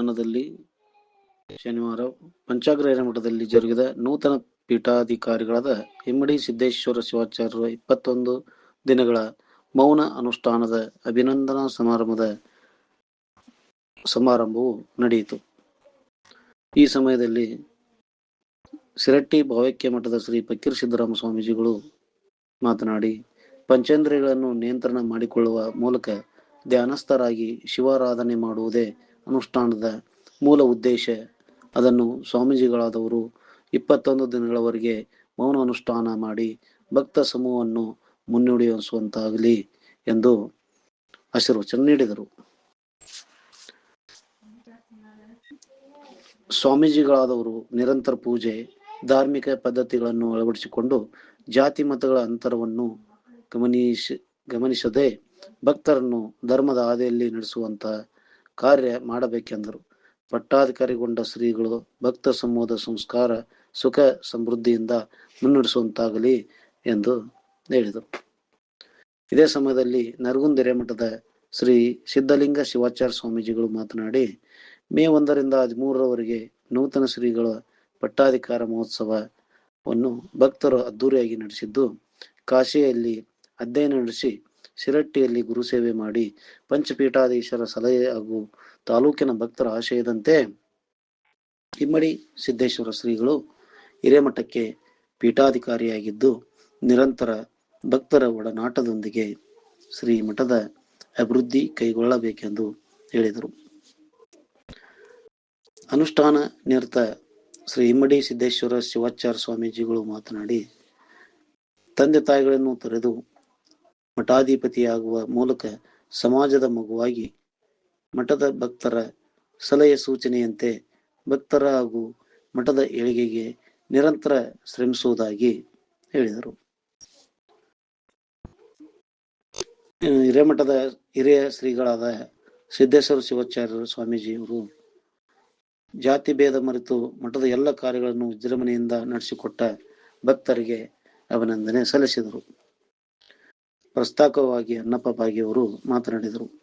ಉದ್ಯಾನದಲ್ಲಿ ಶನಿವಾರ ಪಂಚಾಗ್ರ ಮಠದಲ್ಲಿ ಜರುಗಿದ ನೂತನ ಪೀಠಾಧಿಕಾರಿಗಳಾದ ಇಮ್ಮಡಿ ಸಿದ್ದೇಶ್ವರ ಶಿವಾಚಾರ್ಯರ 21 ದಿನಗಳ ಮೌನ ಅನುಷ್ಠಾನದ ಅಭಿನಂದನಾ ಸಮಾರಂಭವು ನಡೆಯಿತು. ಈ ಸಮಯದಲ್ಲಿ ಸಿರಟ್ಟಿ ಭಾವೈಕ್ಯ ಮಠದ ಶ್ರೀ ಫಕೀರ್ ಸಿದ್ದರಾಮ ಸ್ವಾಮೀಜಿಗಳು ಮಾತನಾಡಿ, ಪಂಚೇಂದ್ರಿಯಗಳನ್ನು ನಿಯಂತ್ರಣ ಮಾಡಿಕೊಳ್ಳುವ ಮೂಲಕ ಧ್ಯಾನಸ್ಥರಾಗಿ ಶಿವಾರಾಧನೆ ಮಾಡುವುದೇ ಅನುಷ್ಠಾನದ ಮೂಲ ಉದ್ದೇಶ. ಅದನ್ನು ಸ್ವಾಮೀಜಿಗಳಾದವರು 21 ದಿನಗಳವರೆಗೆ ಮೌನ ಅನುಷ್ಠಾನ ಮಾಡಿ ಭಕ್ತ ಸಮೂಹವನ್ನು ಮುನ್ನಡೆಸುವಂತಾಗಲಿ ಎಂದು ಆಶೀರ್ವಚನ ನೀಡಿದರು. ಸ್ವಾಮೀಜಿಗಳಾದವರು ನಿರಂತರ ಪೂಜೆ, ಧಾರ್ಮಿಕ ಪದ್ಧತಿಗಳನ್ನು ಅಳವಡಿಸಿಕೊಂಡು ಜಾತಿ ಮತಗಳ ಅಂತರವನ್ನು ಗಮನಿಸದೆ ಭಕ್ತರನ್ನು ಧರ್ಮದ ಹಾದಿಯಲ್ಲಿ ನಡೆಸುವಂತ ಕಾರ್ಯ ಮಾಡಬೇಕೆಂದರು. ಪಟ್ಟಾಧಿಕಾರಿಗೊಂಡ ಶ್ರೀಗಳು ಭಕ್ತ ಸಮೂಹದ ಸಂಸ್ಕಾರ, ಸುಖ, ಸಮೃದ್ಧಿಯಿಂದ ಮುನ್ನಡೆಸುವಂತಾಗಲಿ ಎಂದು ಹೇಳಿದರು. ಇದೇ ಸಮಯದಲ್ಲಿ ನರಗುಂದ ಹಿರೇಮಠದ ಶ್ರೀ ಸಿದ್ಧಲಿಂಗ ಶಿವಾಚಾರ್ಯ ಸ್ವಾಮೀಜಿಗಳು ಮಾತನಾಡಿ, ಮೇ 1 ರಿಂದ 13ರವರೆಗೆ ನೂತನ ಶ್ರೀಗಳ ಪಟ್ಟಾಧಿಕಾರ ಮಹೋತ್ಸವವನ್ನು ಭಕ್ತರು ಅದ್ದೂರಿಯಾಗಿ ನಡೆಸಿದ್ದು, ಕಾಶಿಯಲ್ಲಿ ಅಧ್ಯಯನ ನಡೆಸಿ ಶಿರಟ್ಟಿಯಲ್ಲಿ ಗುರುಸೇವೆ ಮಾಡಿ ಪಂಚಪೀಠಾಧೀಶರ ಸಲಹೆ ಹಾಗೂ ತಾಲೂಕಿನ ಭಕ್ತರ ಆಶಯದಂತೆ ಇಮ್ಮಡಿ ಸಿದ್ದೇಶ್ವರ ಶ್ರೀಗಳು ಹಿರೇಮಠಕ್ಕೆ ಪೀಠಾಧಿಕಾರಿಯಾಗಿದ್ದು, ನಿರಂತರ ಭಕ್ತರ ಒಡನಾಟದೊಂದಿಗೆ ಶ್ರೀ ಮಠದ ಅಭಿವೃದ್ಧಿ ಕೈಗೊಳ್ಳಬೇಕೆಂದು ಹೇಳಿದರು. ಅನುಷ್ಠಾನ ನಿರತ ಶ್ರೀ ಇಮ್ಮಡಿ ಸಿದ್ದೇಶ್ವರ ಶಿವಾಚಾರ್ಯ ಸ್ವಾಮೀಜಿಗಳು ಮಾತನಾಡಿ, ತಂದೆ ತಾಯಿಗಳನ್ನು ತೊರೆದು ಮಠಾಧಿಪತಿಯಾಗುವ ಮೂಲಕ ಸಮಾಜದ ಮಗುವಾಗಿ ಮಠದ ಭಕ್ತರ ಸಲಹೆ ಸೂಚನೆಯಂತೆ ಭಕ್ತರ ಹಾಗೂ ಮಠದ ಏಳಿಗೆಗೆ ನಿರಂತರ ಶ್ರಮಿಸುವುದಾಗಿ ಹೇಳಿದರು. ಹಿರೇಮಠದ ಹಿರಿಯ ಶ್ರೀಗಳಾದ ಸಿದ್ದೇಶ್ವರ ಶಿವಾಚಾರ್ಯ ಸ್ವಾಮೀಜಿಯವರು ಜಾತಿ ಭೇದ ಮರೆತು ಮಠದ ಎಲ್ಲ ಕಾರ್ಯಗಳನ್ನು ವಿಜೃಂಭಣೆಯಿಂದ ನಡೆಸಿಕೊಟ್ಟ ಭಕ್ತರಿಗೆ ಅಭಿನಂದನೆ ಸಲ್ಲಿಸಿದರು. ಪ್ರಸ್ತಾವವಾಗಿ ಅನ್ನಪ್ಪ ಬಾಗಿಯವರು ಮಾತನಾಡಿದರು.